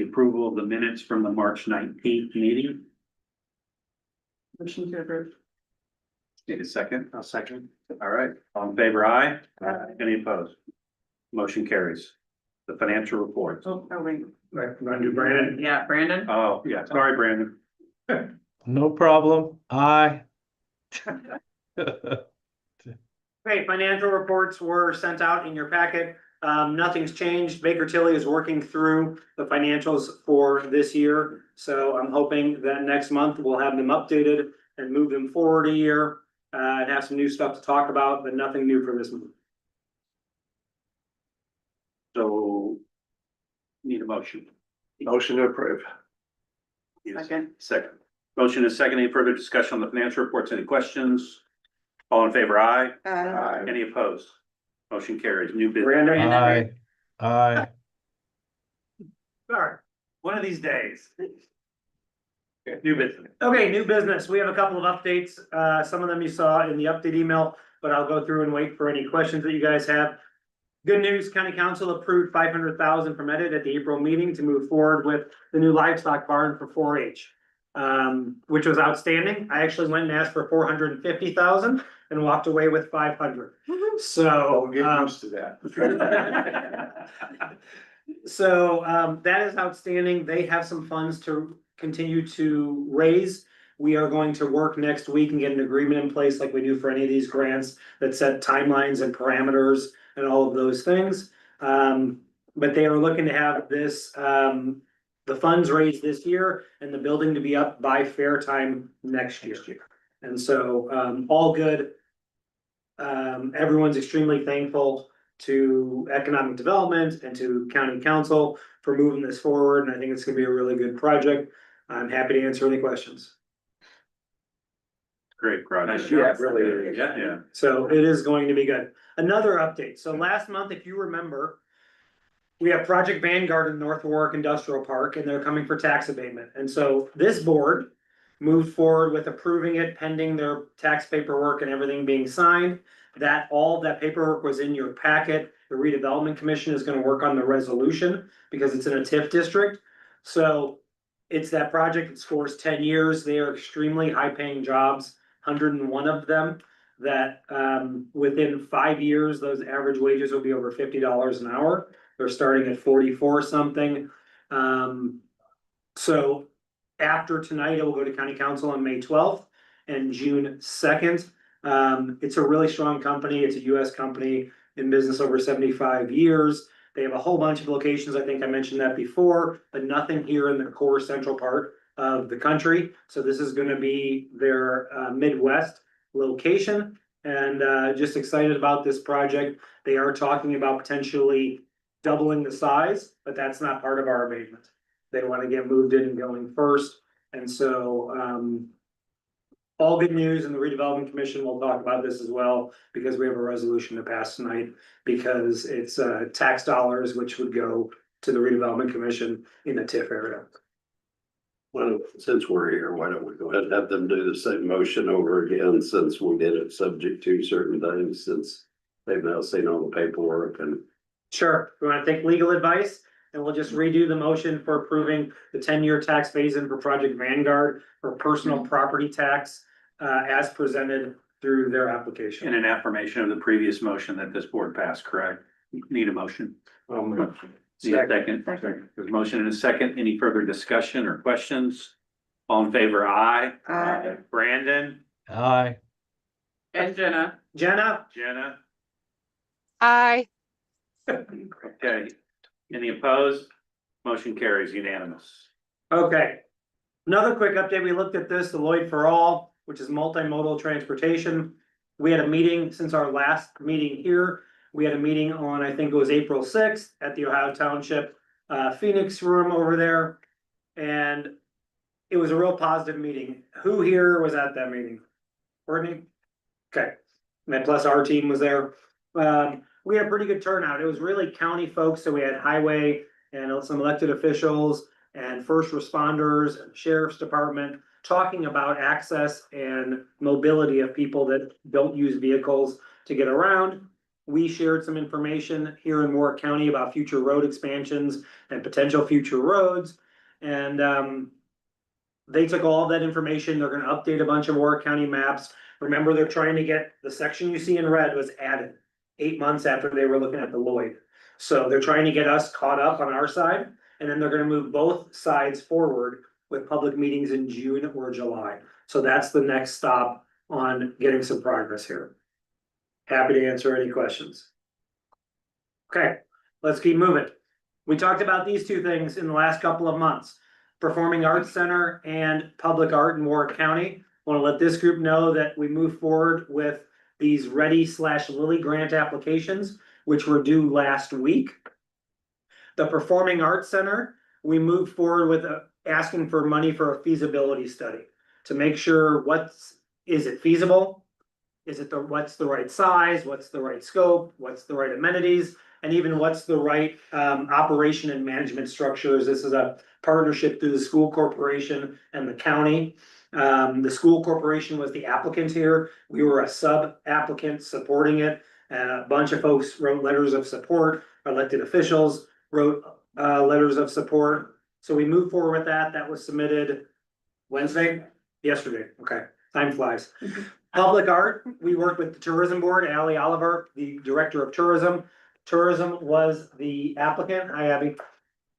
the approval of the minutes from the March 19th meeting. Motion to approve. Need a second? I'll second. All right, all in favor, aye? Aye. Any opposed? Motion carries. The financial reports. Oh, wait. Right, want to do Brandon? Yeah, Brandon. Oh, yeah, sorry, Brandon. No problem. Aye. Okay, financial reports were sent out in your packet. Nothing's changed. Baker Tilly is working through the financials for this year. So I'm hoping that next month we'll have them updated and move them forward a year. And have some new stuff to talk about, but nothing new for this month. So need a motion. Motion to approve. Second. Second. Motion is second. Any further discussion on the financial reports? Any questions? All in favor, aye? Aye. Any opposed? Motion carries. New business. Brandon? Aye. Aye. Sorry, one of these days. New business. Okay, new business. We have a couple of updates. Some of them you saw in the update email, but I'll go through and wait for any questions that you guys have. Good news, County Council approved $500,000 from Edit at the April meeting to move forward with the new livestock barn for 4-H. Which was outstanding. I actually went and asked for 450,000 and walked away with 500. So, Get used to that. So that is outstanding. They have some funds to continue to raise. We are going to work next week and get an agreement in place like we do for any of these grants that set timelines and parameters and all of those things. But they are looking to have this, the funds raised this year and the building to be up by fair time next year. And so, all good. Everyone's extremely thankful to economic development and to county council for moving this forward. And I think it's gonna be a really good project. I'm happy to answer any questions. Great project. Yeah, really. Yeah. So it is going to be good. Another update. So last month, if you remember, we have Project Vanguard in North Warrick Industrial Park, and they're coming for tax abatement. And so this board moved forward with approving it pending their tax paperwork and everything being signed. That all that paperwork was in your packet. The Redevelopment Commission is gonna work on the resolution because it's in a TIF district. So it's that project, it scores 10 years. They are extremely high-paying jobs, 101 of them. That within 5 years, those average wages will be over $50 an hour. They're starting at 44 something. So after tonight, it will go to county council on May 12th and June 2nd. It's a really strong company. It's a US company in business over 75 years. They have a whole bunch of locations. I think I mentioned that before, but nothing here in the core central part of the country. So this is gonna be their Midwest location, and just excited about this project. They are talking about potentially doubling the size, but that's not part of our abatement. They want to get moved in and going first, and so all good news, and the Redevelopment Commission will talk about this as well, because we have a resolution to pass tonight, because it's tax dollars which would go to the Redevelopment Commission in the TIF area. Well, since we're here, why don't we go ahead and have them do the same motion over again, since we did it subject to certain things, since they've now seen all the paperwork and. Sure, we want to take legal advice, and we'll just redo the motion for approving the 10-year tax phase-in for Project Vanguard for personal property tax as presented through their application. And an affirmation of the previous motion that this board passed, correct? Need a motion? Need a second? There's a motion and a second. Any further discussion or questions? All in favor, aye. Aye. Brandon? Aye. And Jenna. Jenna? Jenna? Aye. Okay. Any opposed? Motion carries unanimous. Okay. Another quick update, we looked at this, the Lloyd for All, which is multimodal transportation. We had a meeting since our last meeting here. We had a meeting on, I think it was April 6th at the Ohio Township Phoenix room over there. And it was a real positive meeting. Who here was at that meeting? Courtney? Okay. And plus our team was there. We had a pretty good turnout. It was really county folks, so we had highway and some elected officials and first responders and sheriff's department talking about access and mobility of people that don't use vehicles to get around. we shared some information here in Warrick County about future road expansions and potential future roads. And they took all of that information. They're gonna update a bunch of Warrick County maps. Remember, they're trying to get, the section you see in red was added 8 months after they were looking at the Lloyd. So they're trying to get us caught up on our side, and then they're gonna move both sides forward with public meetings in June or July. So that's the next stop on getting some progress here. Happy to answer any questions. Okay, let's keep moving. We talked about these two things in the last couple of months. Performing Arts Center and Public Art in Warrick County. Want to let this group know that we move forward with these Ready/Lilly grant applications, which were due last week. The Performing Arts Center, we moved forward with asking for money for a feasibility study to make sure is it feasible? Is it what's the right size? What's the right scope? What's the right amenities? And even what's the right operation and management structures? This is a partnership through the school corporation and the county. The school corporation was the applicant here. We were a sub-applicant supporting it. And a bunch of folks wrote letters of support. Elected officials wrote letters of support. So we moved forward with that. That was submitted yesterday. Okay, time flies. Public art, we worked with the tourism board, Allie Oliver, the director of tourism. Tourism was the applicant. Hi, Abby.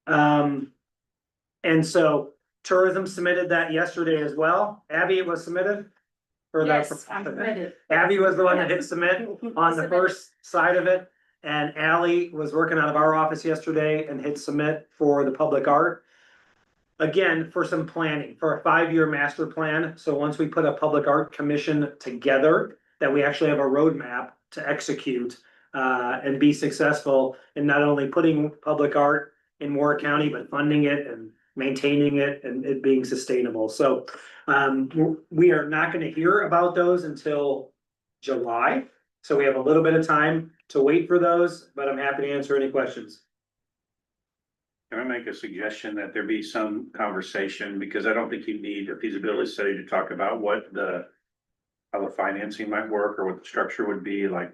And so tourism submitted that yesterday as well. Abby, it was submitted? Or that- Yes, I'm submitted. Abby was the one that hit submit on the first side of it. And Allie was working out of our office yesterday and hit submit for the public art. Again, for some planning, for a 5-year master plan. So once we put a public art commission together, that we actually have a roadmap to execute and be successful in not only putting public art in Warrick County, but funding it and maintaining it and it being sustainable. So we are not going to hear about those until July. So we have a little bit of time to wait for those, but I'm happy to answer any questions. Can I make a suggestion that there be some conversation, because I don't think you need a feasibility study to talk about how the financing might work or what the structure would be, like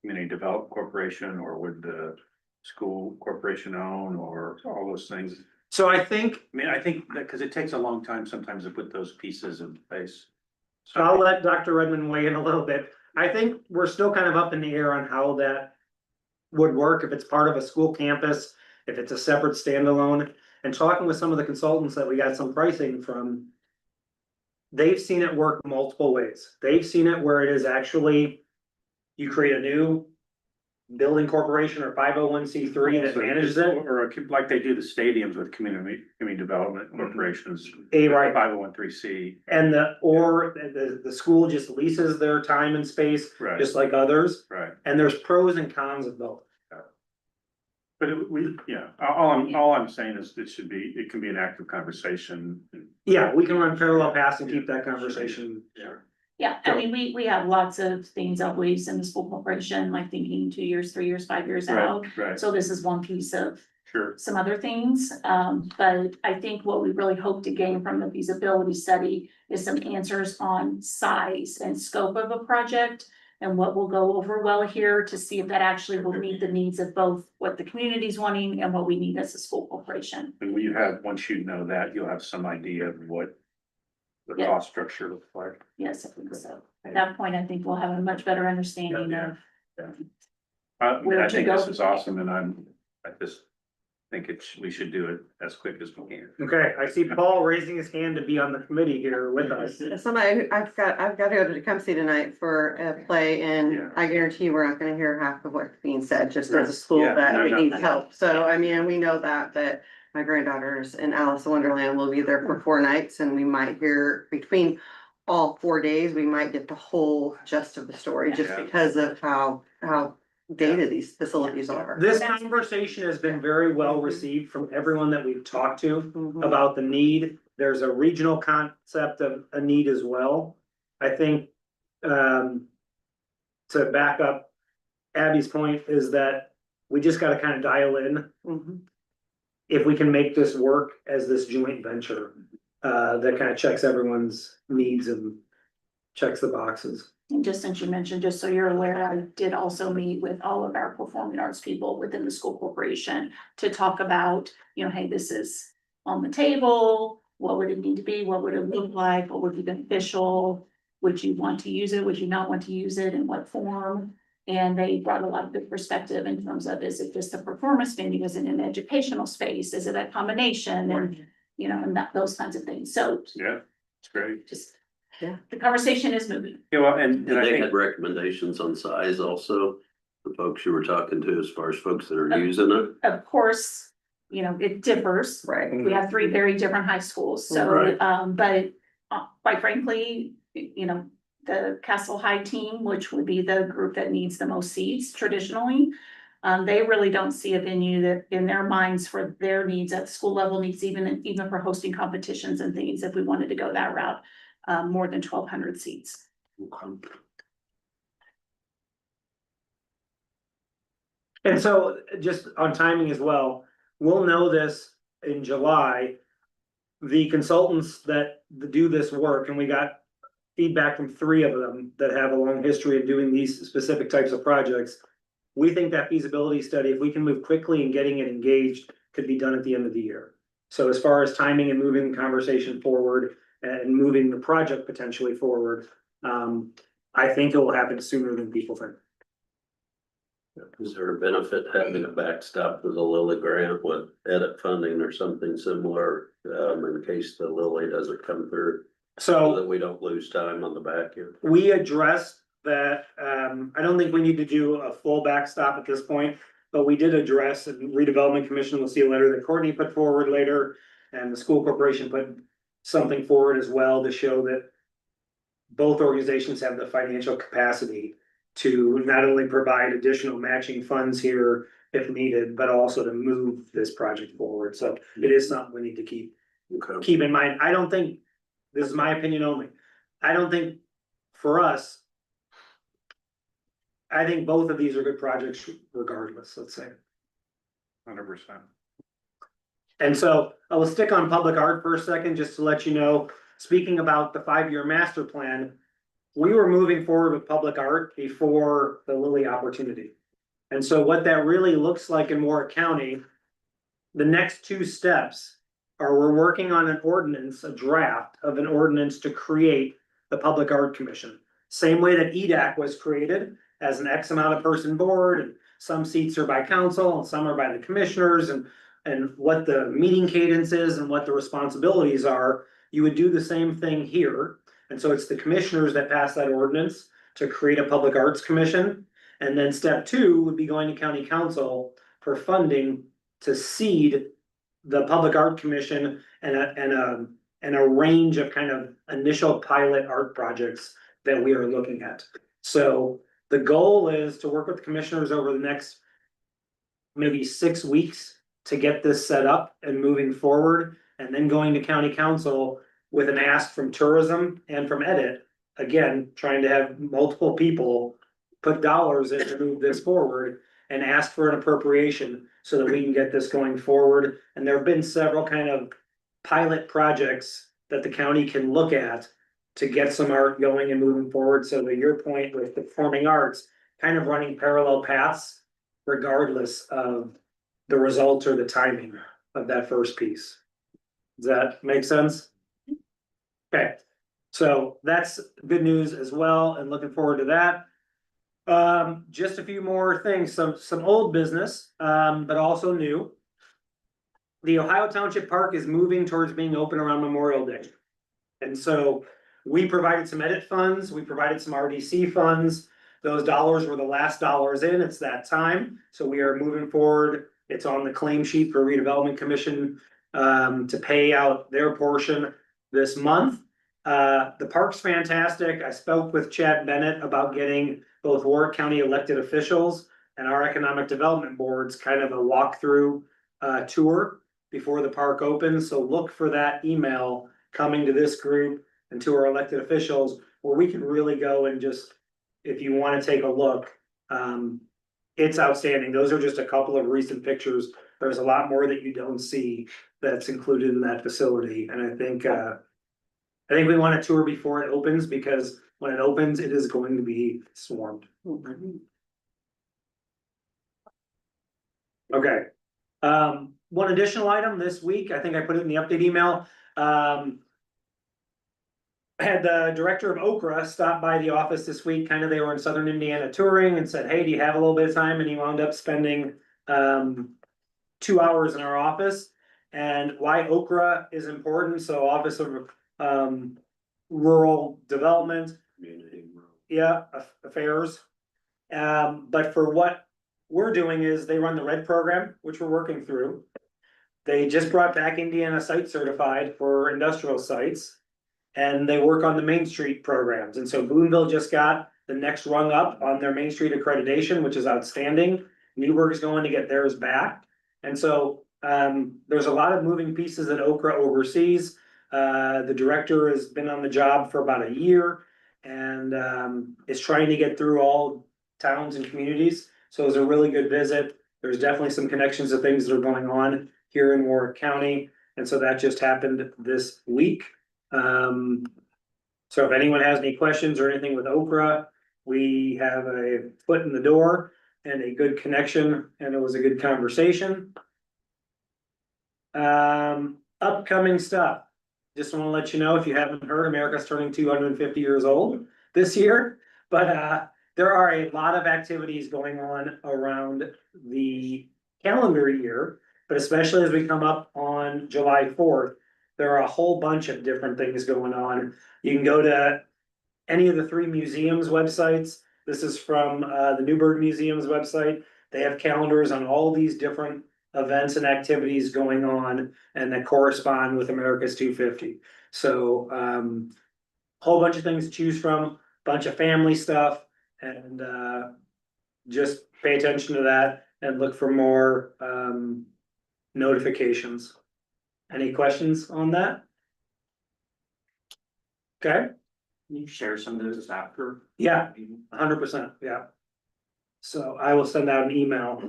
community development corporation, or would the school corporation own, or all those things. So I think I think that, because it takes a long time sometimes to put those pieces in place. So I'll let Dr. Redmond weigh in a little bit. I think we're still kind of up in the air on how that would work, if it's part of a school campus, if it's a separate standalone. And talking with some of the consultants that we got some pricing from, they've seen it work multiple ways. They've seen it where it is actually, you create a new building corporation or 501c3 that manages it. Or like they do the stadiums with community development corporations. Right. 501(c)(3). And the school just leases their time and space, Right. just like others. Right. And there's pros and cons of both. But all I'm saying is it can be an active conversation. Yeah, we can run parallel paths and keep that conversation. Yeah, I mean, we have lots of things always in the school corporation, like thinking 2 years, 3 years, 5 years out. Right, So this is one piece of sure. some other things. But I think what we really hope to gain from the feasibility study is some answers on size and scope of a project. And what will go over well here to see if that actually will meet the needs of both what the community's wanting and what we need as a school corporation. And once you know that, you'll have some idea of what the Yeah. cost structure looks like. Yes, I think so. At that point, I think we'll have a much better understanding Yeah. of. Where I to think go. this is awesome, and I just think we should do it as quick as we can. Okay, I see Paul raising his hand to be on the committee here with us. Somebody, I've got to go to Tecumseh tonight for a play, Yeah. and I guarantee you we're not gonna hear half of what's being said, just as a school Yeah, that no, it no. needs help. So, I mean, we know that my granddaughters in Alice in Wonderland will be there for 4 nights, and we might hear between all 4 days, we might get the whole gist of the story, just Yeah. because of how dated these facilities are. This conversation has been very well received from everyone that we've talked to Mhm. about the need. There's a regional concept of a need as well. I think, to back up Abby's point is that we just gotta kind of dial in Mhm. if we can make this work as this joint venture. That kind of checks everyone's needs and checks the boxes. And just since you mentioned, just so you're aware, I did also meet with all of our performing arts people within the school corporation to talk about, hey, this is on the table. What would it need to be? What would it look like? What would be beneficial? Would you want to use it? Would you not want to use it? In what form? And they brought a lot of good perspective in terms of, is it just a performance venue? Is it an educational space? Is it a combination? And, and those kinds of things. So Yeah, it's great. just, the conversation is moving. Yeah, well, and I They think, had recommendations on size also, the folks you were talking to, as far as folks that are using it. Of course, it differs. Right. We have three very different high schools, so, Right. But quite frankly, the Castle High team, which would be the group that needs the most seats traditionally. They really don't see a venue that in their minds for their needs at the school level needs even for hosting competitions and things, if we wanted to go that route, more than 1,200 seats. And so just on timing as well, we'll know this in July. The consultants that do this work, and we got feedback from 3 of them that have a long history of doing these specific types of projects. We think that feasibility study, if we can move quickly and getting it engaged, could be done at the end of the year. So as far as timing and moving the conversation forward and moving the project potentially forward, I think it will happen sooner than people think. Is there a benefit having a backstop with a Lilly grant with edit funding or something similar, in case the Lilly doesn't come through? So So that we don't lose time on the back end. we addressed that, I don't think we need to do a full backstop at this point, but we did address, and redevelopment commission will see a letter that Courtney put forward later. And the school corporation put something forward as well to show that both organizations have the financial capacity to not only provide additional matching funds here if needed, but also to move this project forward. So it is something we need to keep in mind. I don't think, this is my opinion only, I don't think for us, I think both of these are good projects regardless, let's say. 100%. And so I will stick on public art for a second, just to let you know, speaking about the 5-year master plan, we were moving forward with public art before the Lilly opportunity. And so what that really looks like in Warrick County, the next 2 steps are we're working on an ordinance, a draft of an ordinance to create the Public Art Commission. Same way that EDAC was created as an X amount of person board, and some seats are by council and some are by the commissioners, and what the meeting cadence is and what the responsibilities are. You would do the same thing here. And so it's the commissioners that pass that ordinance to create a public arts commission. And then step 2 would be going to county council for funding to seed the public art commission and a range of kind of initial pilot art projects that we are looking at. So the goal is to work with the commissioners over the next maybe 6 weeks to get this set up and moving forward, and then going to county council with an ask from tourism and from edit. Again, trying to have multiple people put dollars in to move this forward and ask for an appropriation so that we can get this going forward. And there have been several kind of pilot projects that the county can look at to get some art going and moving forward. So to your point with the performing arts, kind of running parallel paths regardless of the results or the timing of that first piece. Does that make sense? Okay, so that's good news as well, and looking forward to that. Just a few more things, some old business, but also new. The Ohio Township Park is moving towards being open around Memorial Day. And so we provided some edit funds, we provided some RDC funds. Those dollars were the last dollars in, it's that time. So we are moving forward. It's on the claim sheet for Redevelopment Commission to pay out their portion this month. The park's fantastic. I spoke with Chad Bennett about getting both Warrick County elected officials and our economic development boards kind of a walkthrough tour before the park opens. So look for that email coming to this group and to our elected officials, where we can really go and just, if you want to take a look, it's outstanding. Those are just a couple of recent pictures. There's a lot more that you don't see that's included in that facility. And I think we want a tour before it opens, because when it opens, it is going to be swarmed. Okay. One additional item this week, I think I put it in the update email, had the director of Okra stop by the office this week, kind of, they were in southern Indiana touring and said, hey, do you have a little bit of time? And he wound up spending 2 hours in our office. And why Okra is important, so Office of Rural Development, yeah, affairs. But for what we're doing is they run the RED program, which we're working through. They just brought back Indiana Site Certified for industrial sites. And they work on the Main Street programs, and so Boonville just got the next rung up on their Main Street accreditation, which is outstanding. Newburgh's going to get theirs back, and so there's a lot of moving pieces that Okra oversees. The director has been on the job for about a year and is trying to get through all towns and communities. So it was a really good visit. There's definitely some connections to things that are going on here in Warrick County, and so that just happened this week. So if anyone has any questions or anything with Okra, we have a foot in the door and a good connection, and it was a good conversation. Upcoming stuff. Just want to let you know, if you haven't heard, America's turning 250 years old this year, but there are a lot of activities going on around the calendar year, but especially as we come up on July 4th. There are a whole bunch of different things going on. You can go to any of the 3 museums websites. This is from the Newburgh Museum's website. They have calendars on all these different events and activities going on and that correspond with America's 250. So whole bunch of things to choose from, bunch of family stuff, and just pay attention to that and look for more notifications. Any questions on that? Okay, Can you share some of those after? yeah, 100%, yeah. So I will send out an email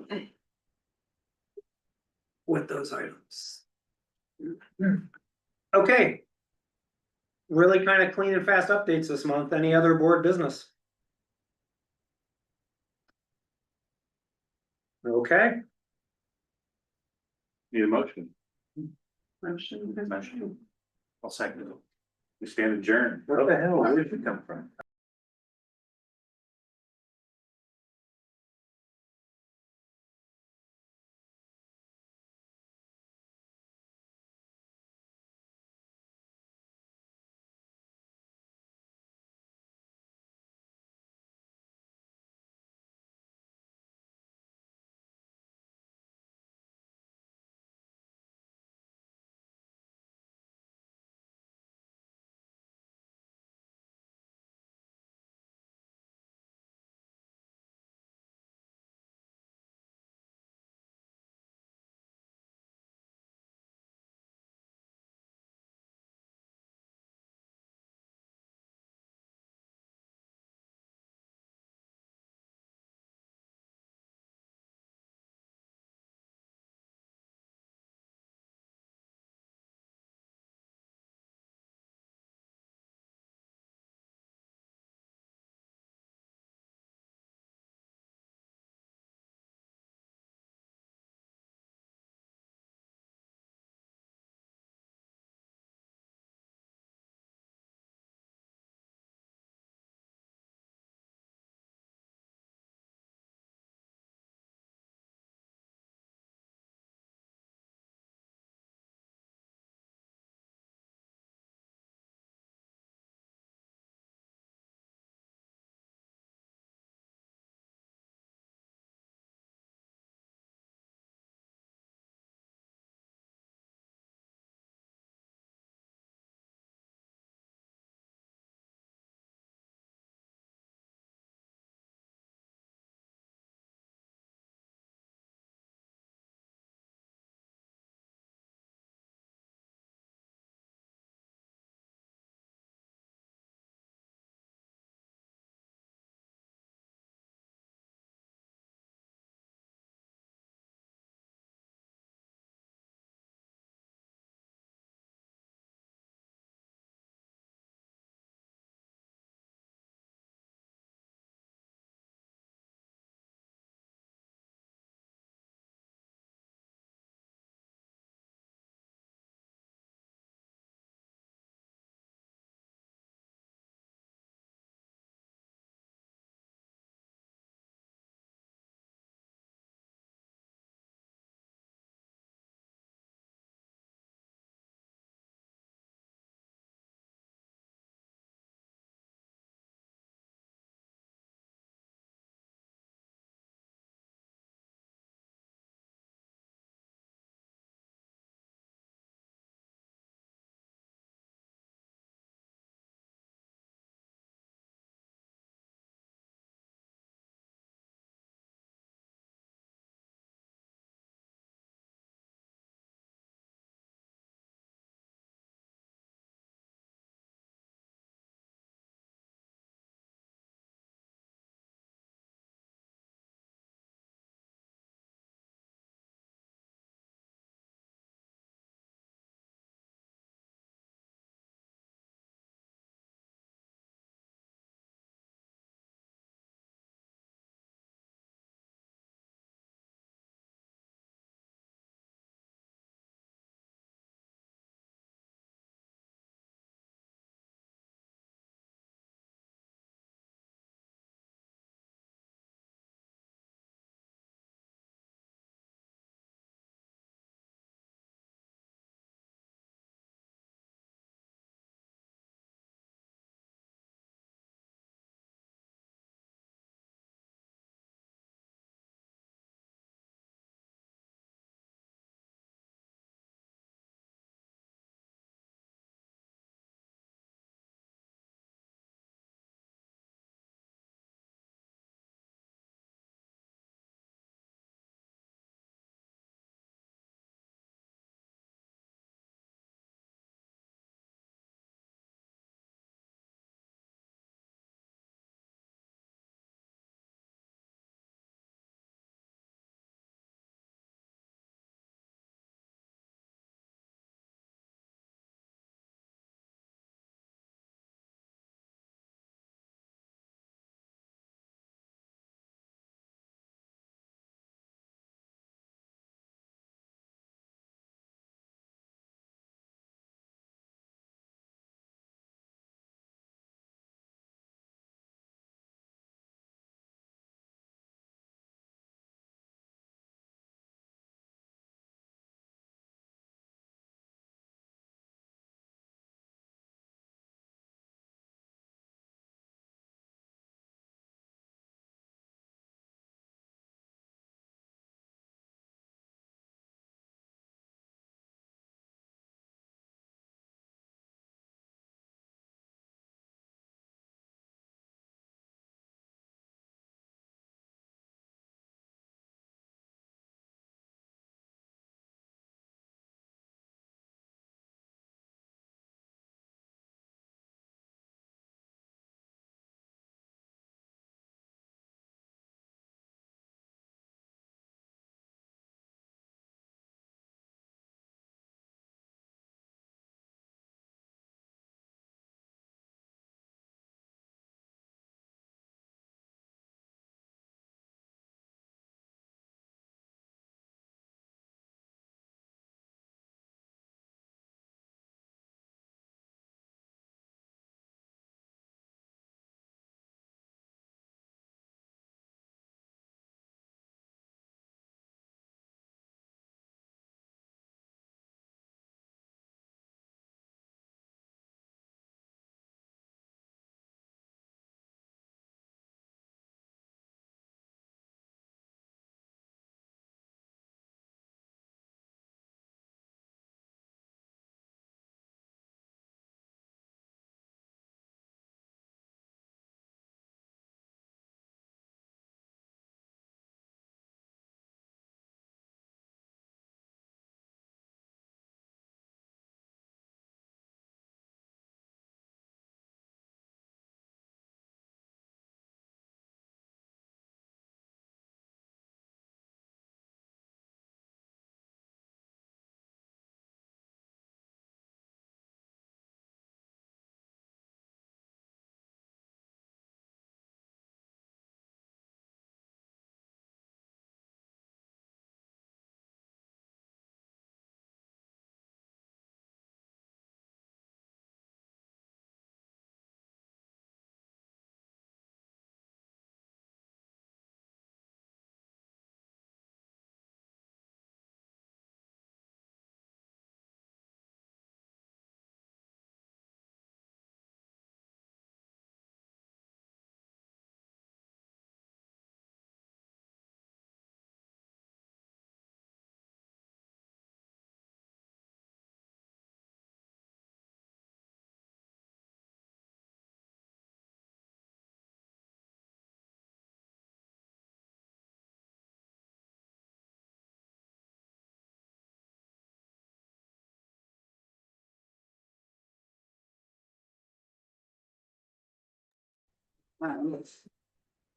with those items. Okay. Really kind of clean and fast updates this month. Any other board business? Okay, Need a motion? Motion. I'll second it. We stand adjourned. What the hell? Where did it come from?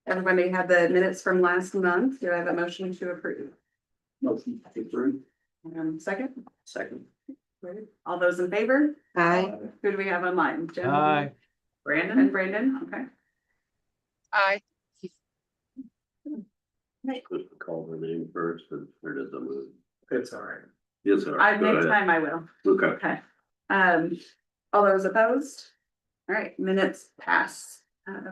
Everybody had the minutes from last month. Do I have a motion to approve? Motion to approve. Second, Second. all those in favor? Aye. Who do we have online? Jen? Aye. Brandon and Brandon, okay. Aye. Call her name first and or does the move? It's all right. Yes, sir. Go Next ahead. time I will. Okay. Okay. All those opposed? All right, minutes pass.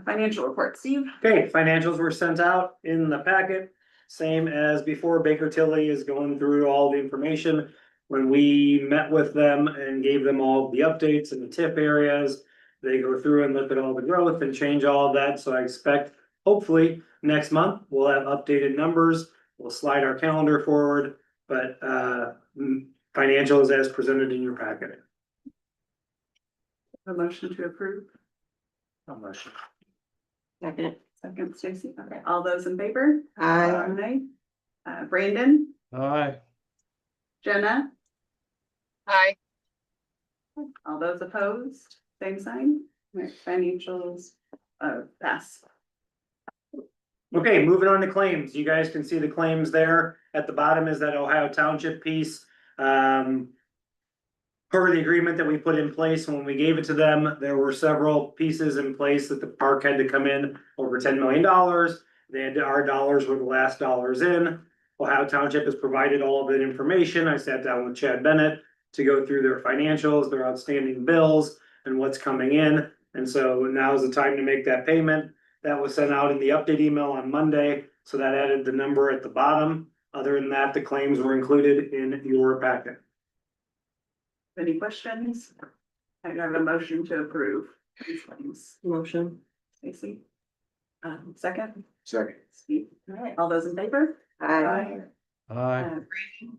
Financial report, Steve. Okay, financials were sent out in the packet, same as before. Baker Tilly is going through all the information. When we met with them and gave them all the updates and the tip areas, they go through and look at all the growth and change all of that, so I expect hopefully next month we'll have updated numbers. We'll slide our calendar forward, but financials as presented in your packet. A motion to approve. Second. Second, Stacy. Okay, all those in favor? Aye. Brandon, Aye. Jenna, Aye. all those opposed, same sign. All right, financials, pass. Okay, moving on to claims. You guys can see the claims there. At the bottom is that Ohio Township piece. Per the agreement that we put in place when we gave it to them, there were several pieces in place that the park had to come in over $10 million. They had, our dollars were the last dollars in. Ohio Township has provided all of that information. I sat down with Chad Bennett to go through their financials, their outstanding bills, and what's coming in. And so now is the time to make that payment. That was sent out in the update email on Monday, so that added the number at the bottom. Other than that, the claims were included in your packet. Any questions? I have a motion to approve these claims. Motion. Stacy. Second, Second. Steve. All right, all those in favor? Aye. Aye. Brandon.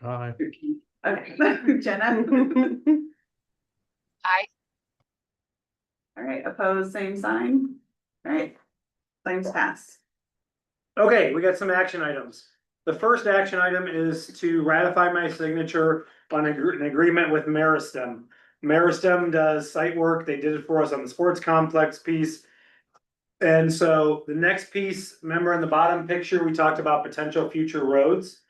Aye. Okay, Jenna. Aye. All right, opposed, same sign. All right, claims pass. Okay, we got some action items. The first action item is to ratify my signature on an agreement with Meristem. Meristem does site work. They did it for us on the sports complex piece. And so the next piece, remember in the bottom picture, we talked about potential future roads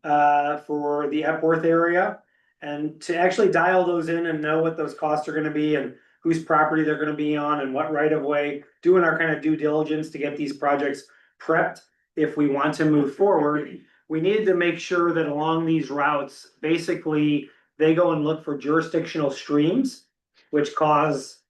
for the Epworth area. And to actually dial those in and know what those costs are gonna be and whose property they're gonna be on and what right of way, doing our kind of due diligence to get these projects prepped. If we want to move forward, we needed to make sure that along these routes, basically, they go and look for jurisdictional streams, which cause,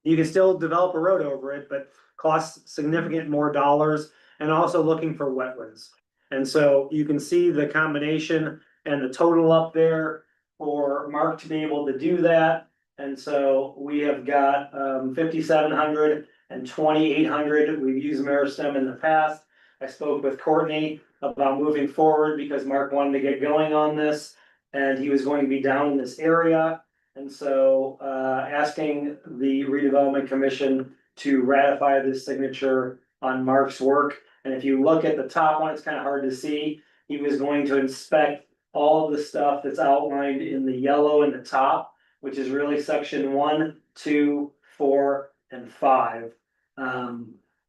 you can still develop a road over it, but costs significant more dollars, and also looking for wetlands. And so you can see the combination and the total up there for Mark to be able to do that. And so we have got 5,700 and 2,800. We've used Meristem in the past. I spoke with Courtney about moving forward because Mark wanted to get going on this and he was going to be down in this area. And so asking the redevelopment commission to ratify this signature on Mark's work. And if you look at the top one, it's kind of hard to see. He was going to inspect all of the stuff that's outlined in the yellow in the top, which is really section 1, 2, 4, and 5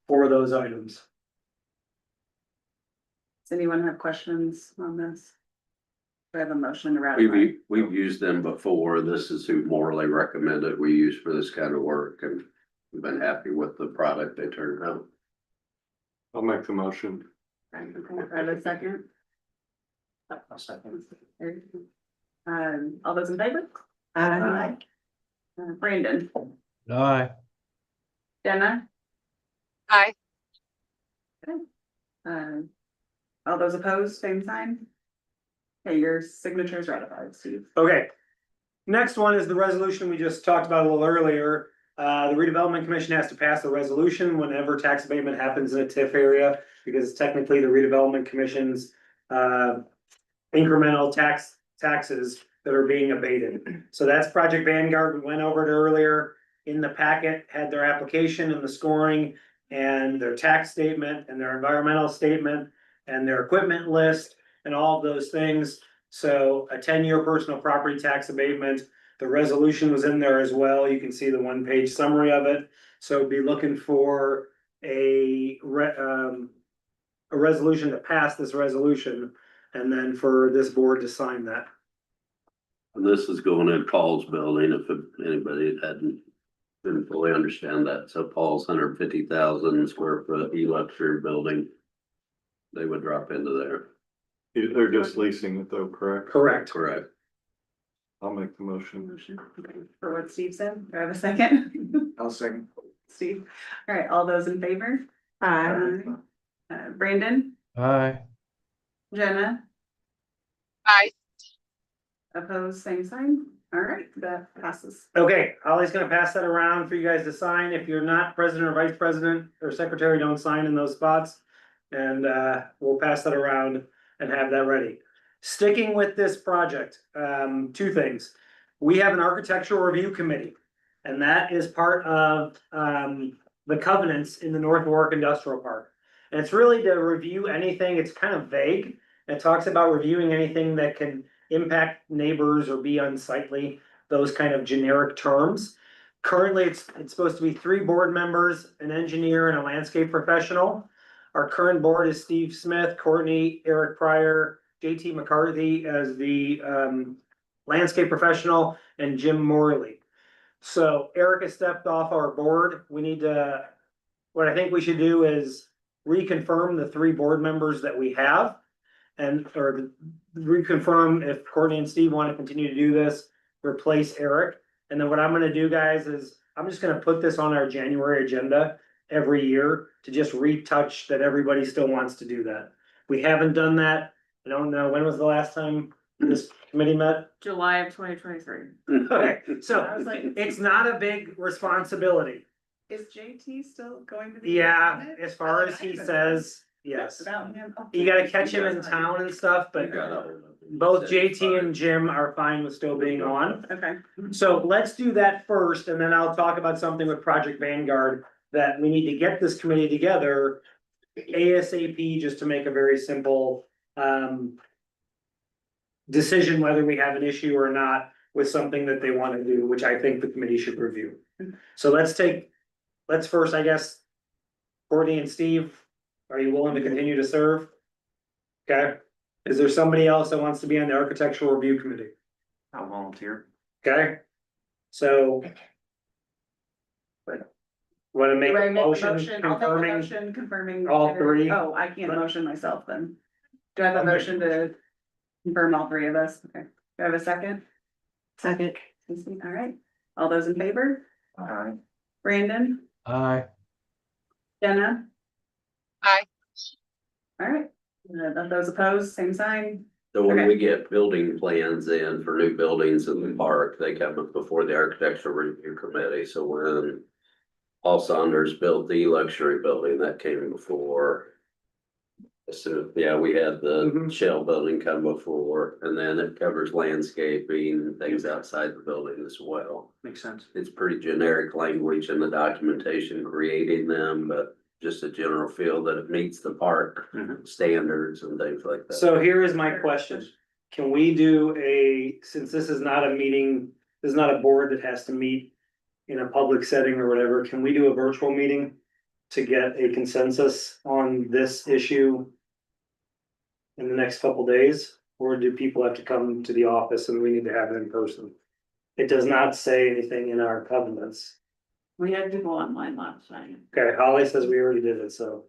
for those items. Does anyone have questions on this? Do I have a motion to ratify? We've used them before. This is who morally recommended we use for this kind of work, and we've been happy with the product they turned out. I'll make the motion. Okay, I have a second. All those in favor? Aye. Brandon, Aye. Jenna, Aye. all those opposed, same sign? Okay, your signature is ratified, Steve. Okay. Next one is the resolution we just talked about a little earlier. The redevelopment commission has to pass a resolution whenever tax abatement happens in a TIF area, because it's technically the redevelopment commission's incremental taxes that are being abated. So that's Project Vanguard. We went over it earlier in the packet, had their application and the scoring and their tax statement and their environmental statement and their equipment list and all of those things. So a 10-year personal property tax abatement The resolution was in there as well. You can see the one-page summary of it. So be looking for a resolution to pass this resolution, and then for this board to sign that. And this is going in Paul's building, if anybody hadn't didn't fully understand that. So Paul's 150,000 square foot e-lecture building. They would drop into there. They're just leasing it though, correct? Correct. Correct. I'll make the motion. Motion, okay, for what Steve said, do I have a second? I'll second. Steve, all right, all those in favor? Aye. Brandon, Aye. Jenna, Aye. opposed, same sign, all right, that passes. Okay, Holly's gonna pass that around for you guys to sign. If you're not president or vice president or secretary, don't sign in those spots. And we'll pass that around and have that ready. Sticking with this project, two things. We have an architectural review committee. And that is part of the covenants in the North Warwick Industrial Park. And it's really to review anything, it's kind of vague. It talks about reviewing anything that can impact neighbors or be unsightly, those kind of generic terms. Currently, it's supposed to be 3 board members, an engineer and a landscape professional. Our current board is Steve Smith, Courtney, Eric Pryor, JT McCarthy as the landscape professional, and Jim Morley. So Eric has stepped off our board. We need to, what I think we should do is reconfirm the 3 board members that we have. Or reconfirm if Courtney and Steve want to continue to do this, replace Eric. And then what I'm gonna do, guys, is I'm just gonna put this on our January agenda every year to just retouch that everybody still wants to do that. We haven't done that. I don't know, when was the last time this committee met? July of 2023. Okay, so I was like, it's not a big responsibility. is JT still going to be? Yeah, on it? as far as he says, yes. Without him. You gotta catch him in town and stuff, but both JT and Jim are fine with still being on. Okay, So let's do that first, and then I'll talk about something with Project Vanguard that we need to get this committee together ASAP, just to make a very simple decision whether we have an issue or not with something that they want to do, which I think the committee should review. So let's first, I guess, Courtney and Steve, are you willing to continue to serve? Okay, is there somebody else that wants to be on the architectural review committee? I'll volunteer. Okay, so. Want to make do I a make a motion motion? I'll make a confirming? motion confirming. all 3? Oh, I can't motion myself then. Do I have a motion to confirm all 3 of us? Okay, do I have a second? Second. All right, all those in favor? Brandon, Aye. Jenna? Aye. All right, those opposed, same sign. So when Okay. we get building plans in for new buildings in the park, they come up before the architectural review committee. So when Paul Saunders built the luxury building, that came before. So, yeah, we had the Mhm. shell building come before, and then it covers landscaping, things outside the building as well. Makes sense. It's pretty generic language in the documentation creating them, but just a general feel that it meets the park Mhm. standards and things like that. So here is my question. Can we do since this is not a meeting, this is not a board that has to meet in a public setting or whatever, can we do a virtual meeting to get a consensus on this issue in the next couple days? Or do people have to come to the office and we need to have it in person? It does not say anything in our covenants. We had to go online last night. Okay, Holly says we already did it, so.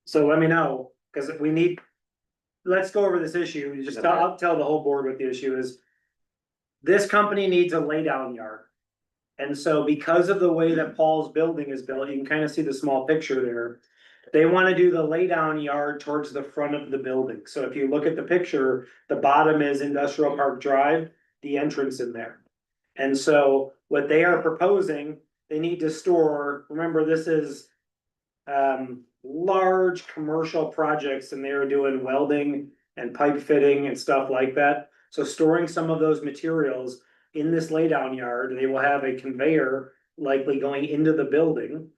So let me know, cause we need, let's go over this issue, I'll tell the whole board what the issue is. This company needs a laydown yard. And so because of the way that Paul's building is built, you can kind of see the small picture there. They wanna do the laydown yard towards the front of the building, so if you look at the picture, the bottom is Industrial Park Drive, the entrance in there. And so what they are proposing, they need to store, remember, this is large commercial projects, and they are doing welding and pipe fitting and stuff like that. So storing some of those materials in this laydown yard, they will have a conveyor likely going into the building.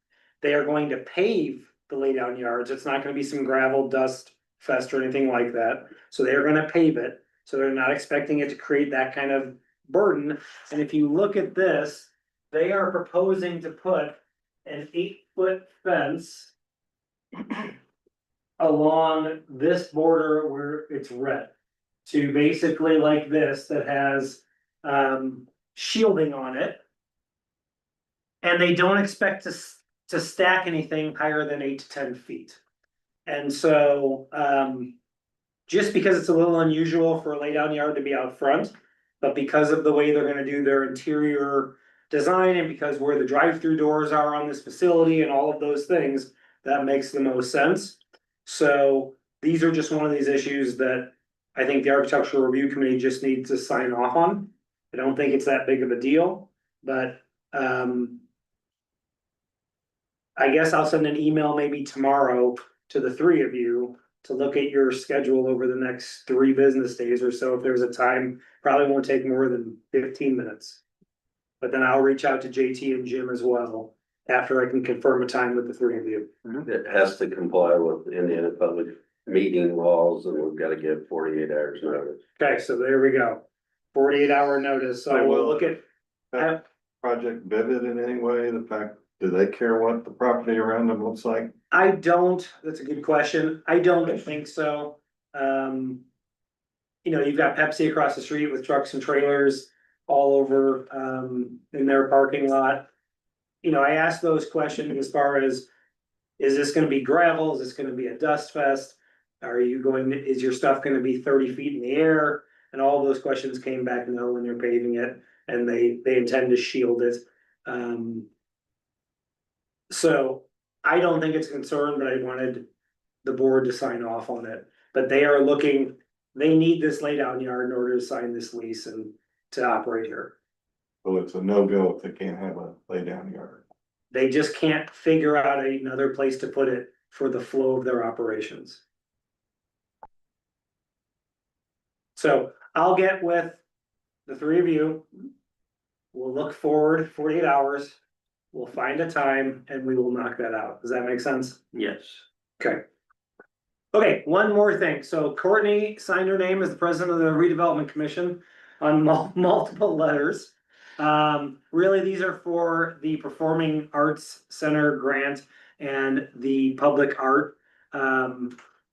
They are going to pave the laydown yards. It's not gonna be some gravel, dust, fest or anything like that. So they're gonna pave it, so they're not expecting it to create that kind of burden. And if you look at this, they are proposing to put an 8-foot fence along this border where it's red, to basically like this, that has shielding on it. And they don't expect to stack anything higher than 8 to 10 feet. And so, just because it's a little unusual for a laydown yard to be out front, but because of the way they're gonna do their interior design, and because where the drive-through doors are on this facility and all of those things, that makes the most sense. So these are just one of these issues that I think the Architectural Review Committee just needs to sign off on. I don't think it's that big of a deal, but, I guess I'll send an email maybe tomorrow to the three of you to look at your schedule over the next 3 business days or so. If there's a time, probably won't take more than 15 minutes. But then I'll reach out to JT and Jim as well, after I can confirm a time with the 3 of you. It has to comply with Indiana public meeting laws, and we've gotta give 48 hours notice. Okay, so there we go. 48-hour notice, so I we'll will. look at, That project vivid in any way, the fact, do they care what the property around them looks like? I don't, that's a good question, I don't think so. You know, you've got Pepsi across the street with trucks and trailers all over, in their parking lot. You know, I asked those questions as far as, is this gonna be gravel, is this gonna be a dust fest? Is your stuff gonna be 30 feet in the air? And all those questions came back no when they're paving it, and they intend to shield it. So I don't think it's a concern, but I wanted the board to sign off on it. But they are looking, they need this laydown yard in order to sign this lease and to operate here. So it's a no-go if they can't have a laydown yard. They just can't figure out another place to put it for the flow of their operations. So I'll get with the 3 of you. We'll look forward 48 hours. We'll find a time and we will knock that out. Does that make sense? Yes. Okay. Okay, one more thing. So Courtney signed her name as the president of the Redevelopment Commission on multiple letters. Really, these are for the Performing Arts Center grant and the Public Art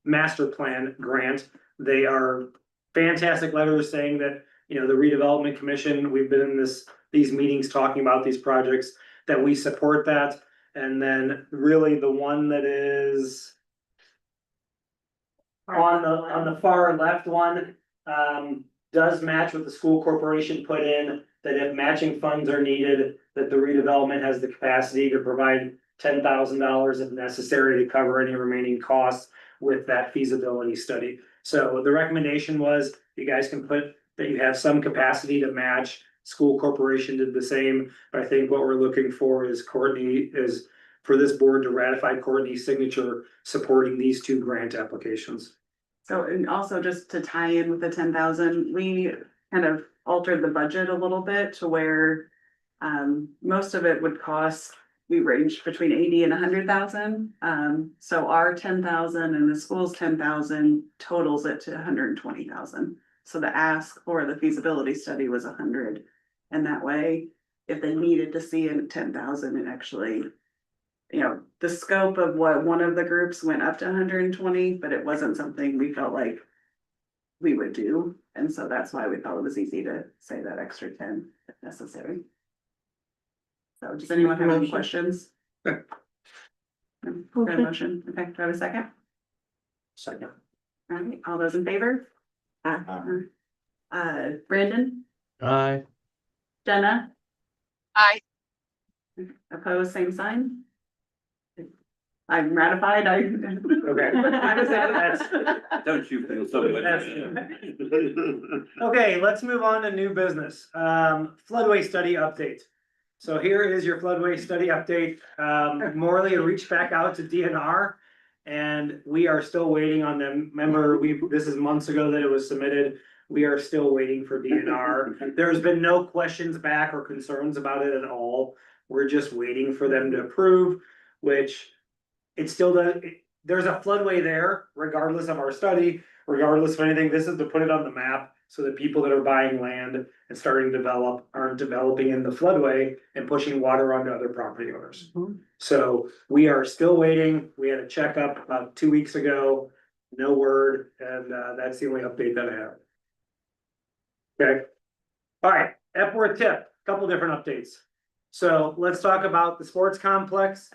Master Plan grant. They are fantastic letters saying that, you know, the Redevelopment Commission, we've been in these meetings talking about these projects, that we support that. And then really the one that is on the far left one, does match what the school corporation put in, that if matching funds are needed, that the redevelopment has the capacity to provide $10,000 if necessary to cover any remaining costs with that feasibility study. So the recommendation was, you guys can put that you have some capacity to match. School corporation did the same, but I think what we're looking for is for this board to ratify Courtney's signature supporting these 2 grant applications. So, and also just to tie in with the 10,000, we kind of altered the budget a little bit to where most of it would cost, we ranged between 80 and 100,000. So our 10,000 and the school's 10,000 totals it to 120,000. So the ask for the feasibility study was 100. And that way, if they needed to see in 10,000, it actually, you know, the scope of what one of the groups went up to 120, but it wasn't something we felt like we would do. And so that's why we thought it was easy to say that extra 10 if necessary. So does anyone have any questions? Sure. Good motion. Okay, do I have a second? Second. All right, all those in favor? Brandon, Aye. Jenna, Aye. opposed, same sign? I'm ratified, I. Okay. Don't you feel so Okay, let's move on to new business. Floodway study update. So here is your floodway study update. Morley reached back out to DNR. And we are still waiting on them. Remember, this is months ago that it was submitted. We are still waiting for DNR. There's been no questions back or concerns about it at all. We're just waiting for them to approve, which it still does. there's a floodway there, regardless of our study, regardless of anything, this is to put it on the map. So that people that are buying land and starting to develop aren't developing in the floodway and pushing water onto other property owners. So we are still waiting, we had a checkup about 2 weeks ago, no word, and that's the only update that I have. Okay. All right, Epworth tip, couple different updates. So let's talk about the sports complex.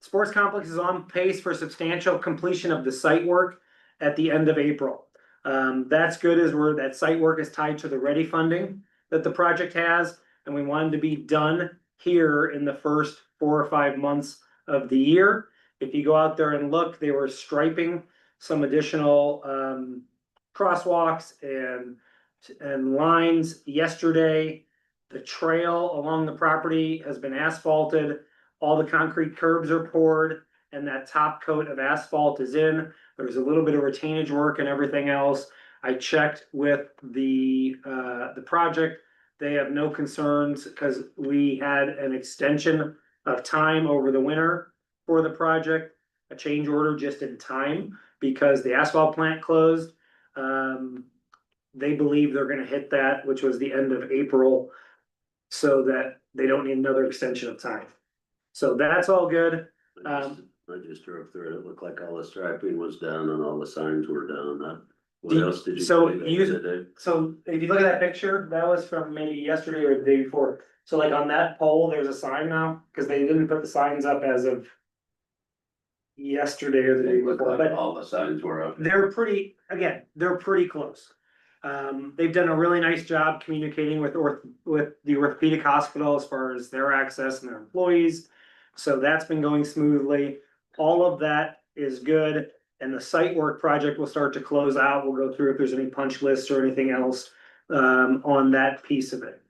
Sports complex is on pace for substantial completion of the site work at the end of April. That's good as that site work is tied to the ready funding that the project has, and we wanted to be done here in the first 4 or 5 months of the year. If you go out there and look, they were striping some additional crosswalks and lines yesterday. The trail along the property has been asphalted. All the concrete curbs are poured and that top coat of asphalt is in. There's a little bit of retainage work and everything else. I checked with the project. They have no concerns because we had an extension of time over the winter for the project, a change order just in time because the asphalt plant closed. They believe they're gonna hit that, which was the end of April, so that they don't need another extension of time. So that's all good. I just drove through it, it looked like all the striping was done and all the signs were done. What else did you? So say they you- did do? So if you look at that picture, that was from maybe yesterday or the day before. So like on that pole, there's a sign now, because they didn't put the signs up as of yesterday or the day It looked before, like but all the signs were up. they're pretty close. They've done a really nice job communicating with the orthopedic hospital as far as their access and their employees. So that's been going smoothly. All of that is good. And the site work project will start to close out. We'll go through if there's any punch lists or anything else on that piece of it.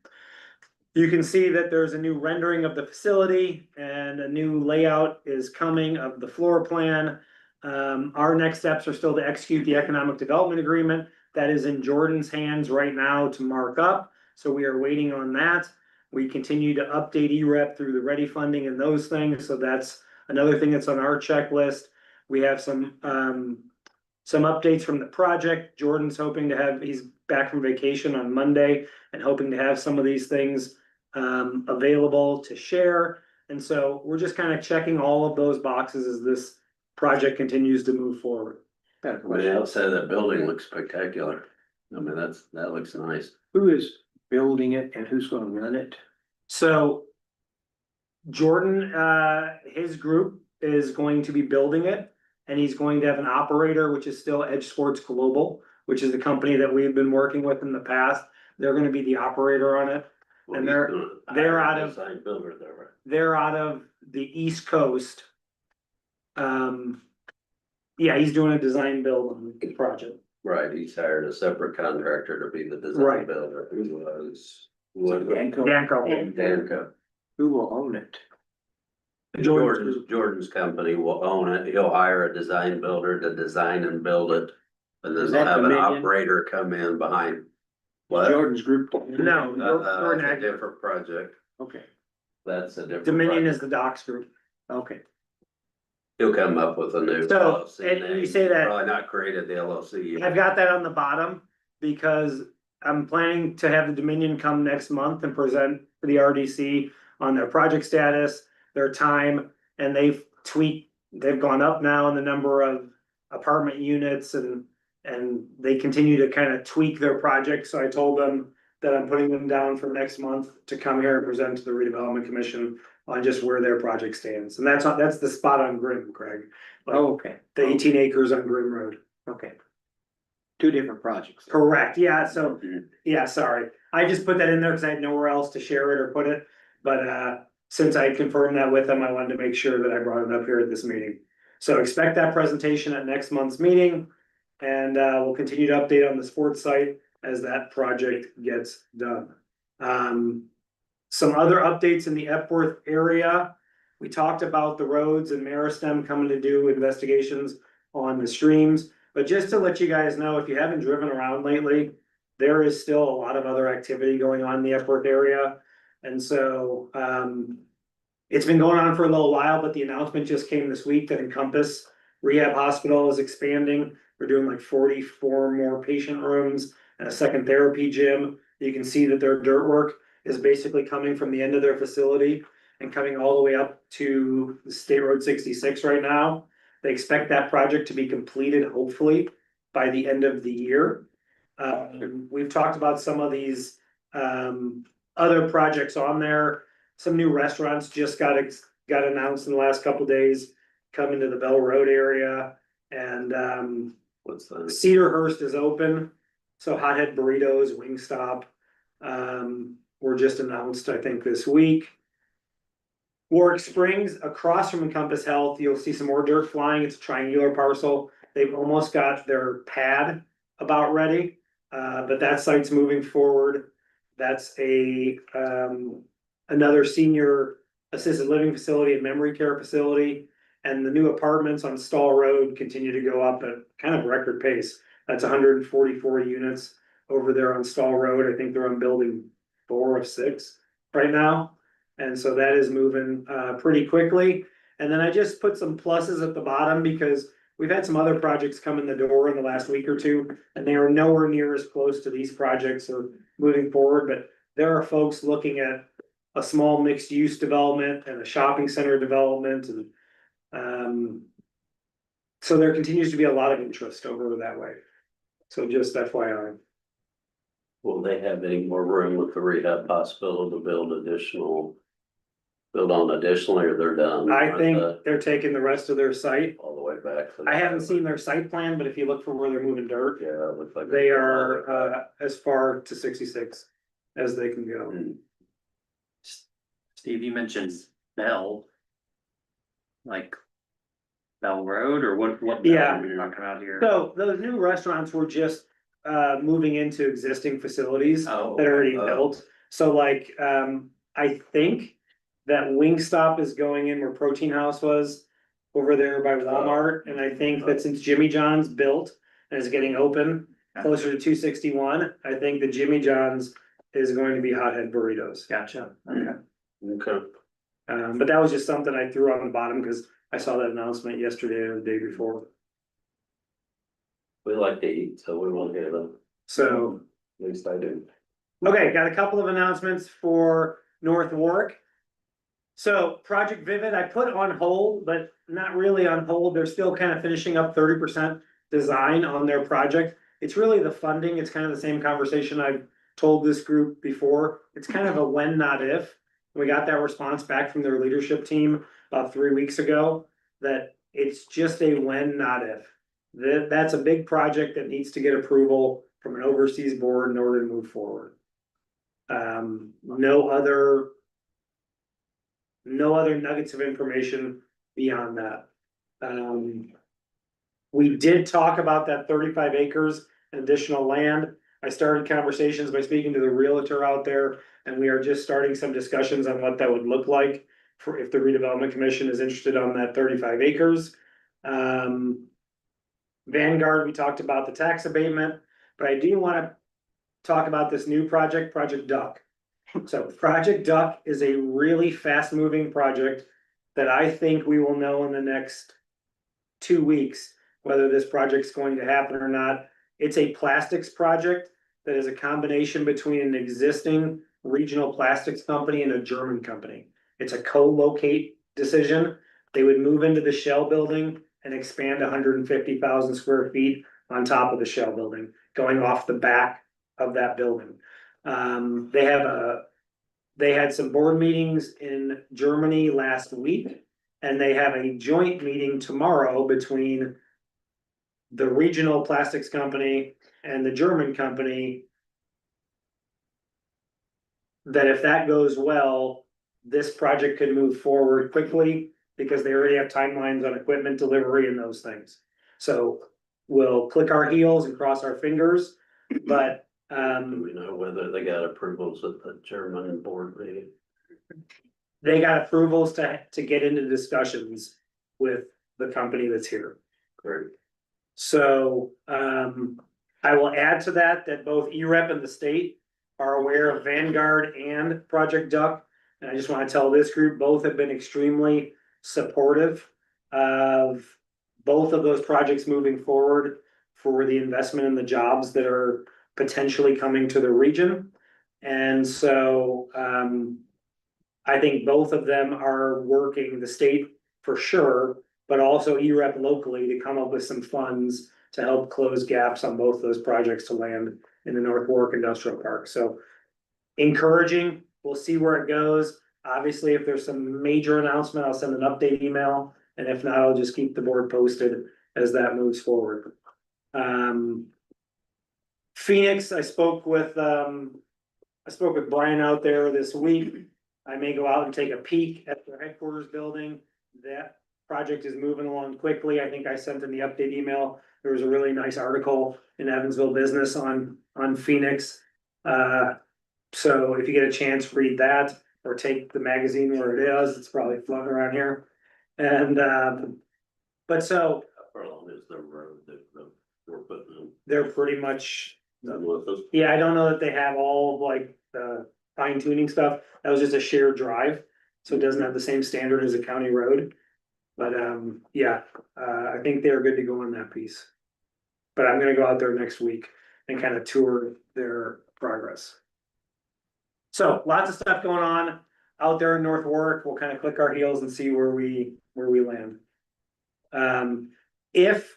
You can see that there's a new rendering of the facility and a new layout is coming of the floor plan. Our next steps are still to execute the economic development agreement. That is in Jordan's hands right now to mark up. So we are waiting on that. We continue to update EREP through the ready funding and those things. So that's another thing that's on our checklist. We have some updates from the project. Jordan's hoping to have, he's back from vacation on Monday and hoping to have some of these things available to share. And so we're just kind of checking all of those boxes as this project continues to move forward. But the outside of that building looks spectacular. I mean, that looks nice. Who is building it and who's gonna run it? So Jordan, his group is going to be building it. And he's going to have an operator, which is still Edge Sports Global, which is the company that we've been working with in the past. They're gonna be the operator on it. Well, And he's they're gonna out hire a of- design builder there, right? They're out of the East Coast. Yeah, he's doing a design build on the project. Right, he's hired a separate contractor to be the Right. design builder, who was. Danco? Danco. Who will own it? Jordan's company will own it, he'll hire a design builder to design and build it. And then Is they'll that have an Dominion? operator come in behind. What? Jordan's group? No, Jordan That's a Ag- different project, Okay, that's a different. Dominion project. is the Docks Group. okay. He'll come up with a new. So, LLC and you name. say that- Probably not created the LLC yet. I've got that on the bottom because I'm planning to have the Dominion come next month and present for the RDC on their project status, their time, and they've gone up now in the number of apartment units and they continue to kind of tweak their project. So I told them that I'm putting them down for next month to come here and present to the redevelopment commission on just where their project stands. And that's the spot on Grimm, Craig. Like, Oh, okay, the 18 acres on Grimm Road. okay. Two different projects. Correct, yeah, so, yeah, sorry, I just put that in there because I had nowhere else to share it or put it, but since I confirmed that with them, I wanted to make sure that I brought it up here at this meeting. So expect that presentation at next month's meeting, and we'll continue to update on the sports site as that project gets done. Some other updates in the Epworth area, we talked about the roads and Meristem coming to do investigations on the streams. But just to let you guys know, if you haven't driven around lately, there is still a lot of other activity going on in the Epworth area. And so, It's been going on for a little while, but the announcement just came this week that Encompass Rehab Hospital is expanding. We're doing like 44 more patient rooms and a second therapy gym. You can see that their dirt work is basically coming from the end of their facility and coming all the way up to State Road 66 right now. They expect that project to be completed hopefully by the end of the year. We've talked about some of these other projects on there. Some new restaurants just got announced in the last couple of days, coming to the Bell Road area, and What's that? Cedarhurst is open. So Hothead Burritos, Wingstop, were just announced, I think, this week. Warrick Springs, across from Encompass Health, you'll see some more dirt flying. It's a triangular parcel. They've almost got their pad about ready, but that site's moving forward. That's another senior assisted living facility and memory care facility. And the new apartments on Stall Road continue to go up at kind of record pace. That's 144 units over there on Stall Road. I think they're on building 4 of 6 right now. And so that is moving pretty quickly. And then I just put some pluses at the bottom because we've had some other projects come in the door in the last week or two, and they are nowhere near as close to these projects. So moving forward, but there are folks looking at a small mixed use development and a shopping center development. And so there continues to be a lot of interest over that way. So just FYI. Will they have any more room with the rehab hospital to build on additionally, or they're done? I think they're taking the rest of their site. All the way back. I haven't seen their site plan, but if you look for where they're moving dirt, Yeah, it looks like. they are as far to 66 as they can go. Steve, you mentioned Bell. Like Bell Road or what Bell Yeah. are we talking about here? So those new restaurants were just moving into existing facilities that Oh, are already built. So like I think that Wingstop is going in where Protein House was over there by Walmart. And I think that since Jimmy John's built and is getting open closer to 261, I think the Jimmy John's is going to be Hothead Burritos. Gotcha, okay. Okay. But that was just something I threw on the bottom because I saw that announcement yesterday or the day before. We like to eat, so we won't hear them. So, At least I do. okay, got a couple of announcements for North Warwick. So Project Vivid, I put on hold, but not really on hold. They're still kind of finishing up 30% design on their project. It's really the funding. It's kind of the same conversation I've told this group before. It's kind of a when, not if. We got that response back from their leadership team about 3 weeks ago, that it's just a when, not if. That's a big project that needs to get approval from an overseas board in order to move forward. No other nuggets of information beyond that. We did talk about that 35 acres and additional land. I started conversations by speaking to the realtor out there, and we are just starting some discussions on what that would look like for if the redevelopment commission is interested on that 35 acres. Vanguard, we talked about the tax abatement, but I do want to talk about this new project, Project Duck. So Project Duck is a really fast moving project that I think we will know in the next 2 weeks, whether this project's going to happen or not. It's a plastics project that is a combination between an existing regional plastics company and a German company. It's a co-locate decision. They would move into the shell building and expand 150,000 square feet on top of the shell building, going off the back of that building. They had some board meetings in Germany last week, and they have a joint meeting tomorrow between the regional plastics company and the German company. That if that goes well, this project could move forward quickly because they already have timelines on equipment delivery and those things. So we'll click our heels and cross our fingers, but Do we know whether they got approvals at the German board meeting? they got approvals to get into discussions with the company that's here. Great. So I will add to that both EREP and the state are aware of Vanguard and Project Duck. And I just wanna tell this group, both have been extremely supportive of both of those projects moving forward for the investment in the jobs that are potentially coming to the region. And so, I think both of them are working, the state for sure, but also EREP locally to come up with some funds to help close gaps on both those projects to land in the North Warwick Industrial Park. So encouraging, we'll see where it goes. Obviously, if there's some major announcement, I'll send an update email. And if not, I'll just keep the board posted as that moves forward. Phoenix, I spoke with Brian out there this week. I may go out and take a peek at their headquarters building. That project is moving along quickly. I think I sent in the update email. There was a really nice article in Evansville Business on Phoenix. So if you get a chance, read that or take the magazine where it is. It's probably floating around here. And, but so. How long is the road that we're putting in? They're pretty much, Done with us? yeah, I don't know that they have all like the fine tuning stuff. That was just a shared drive. So it doesn't have the same standard as a county road. But, yeah, I think they're good to go on that piece. But I'm gonna go out there next week and kind of tour their progress. So lots of stuff going on out there in North Warwick. We'll kind of click our heels and see where we land. If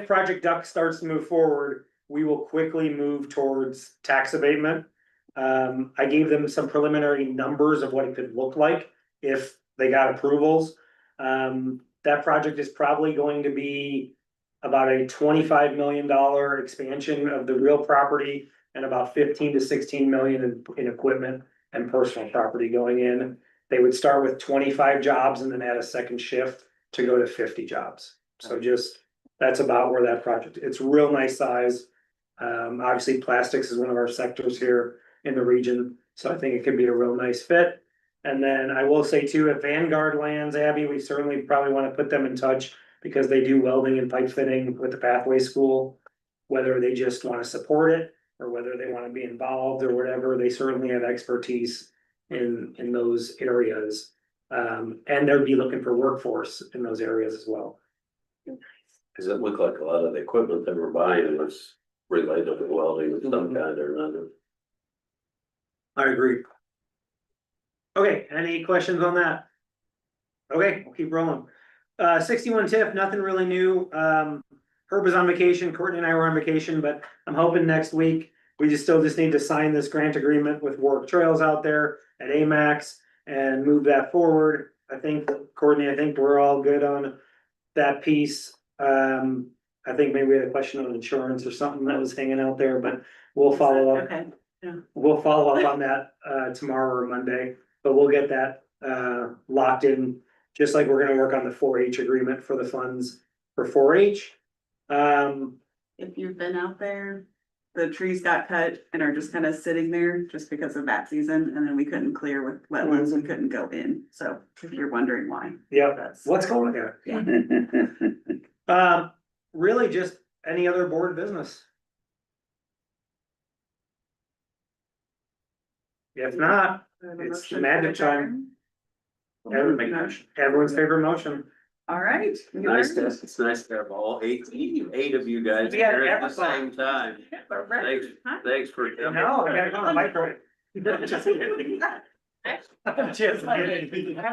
Project Duck starts to move forward, we will quickly move towards tax abatement. I gave them some preliminary numbers of what it could look like if they got approvals. That project is probably going to be about a $25 million expansion of the real property and about 15 to 16 million in equipment and personal property going in. They would start with 25 jobs and then add a second shift to go to 50 jobs. So just, that's about where that project, it's real nice size. Obviously plastics is one of our sectors here in the region. So I think it could be a real nice fit. And then I will say too, if Vanguard lands, Abby, we certainly probably want to put them in touch because they do welding and pipe fitting with the Pathway School. Whether they just want to support it or whether they want to be involved or whatever, they certainly have expertise in those areas. And they'd be looking for workforce in those areas as well. Cause it looked like a lot of the equipment they were buying was related to welding of some kind or another. I agree. Okay, any questions on that? Okay, we'll keep rolling. 61 TIF, nothing really new. Herb is on vacation, Courtney and I were on vacation, but I'm hoping next week. We just need to sign this grant agreement with Warwick Trails out there at AMAX and move that forward. I think, Courtney, we're all good on that piece. I think maybe we had a question on insurance or something that was hanging out there, but we'll follow up. Okay, yeah. We'll follow up on that tomorrow or Monday, but we'll get that locked in, just like we're gonna work on the 4-H agreement for the funds for 4-H. If you've been out there, the trees got cut and are just kind of sitting there just because of that season, and then we couldn't clear with wetlands, we couldn't go in, so if you're wondering why. Yeah, That's, what's going on there? yeah. Really just any other board business? If not, it's magic time. Everyone's favorite motion. All right. It's nice to have all eight of you guys We got here at the everybody. same time. Thanks for coming. No, I gotta go on the microwave. Just kidding. Just kidding.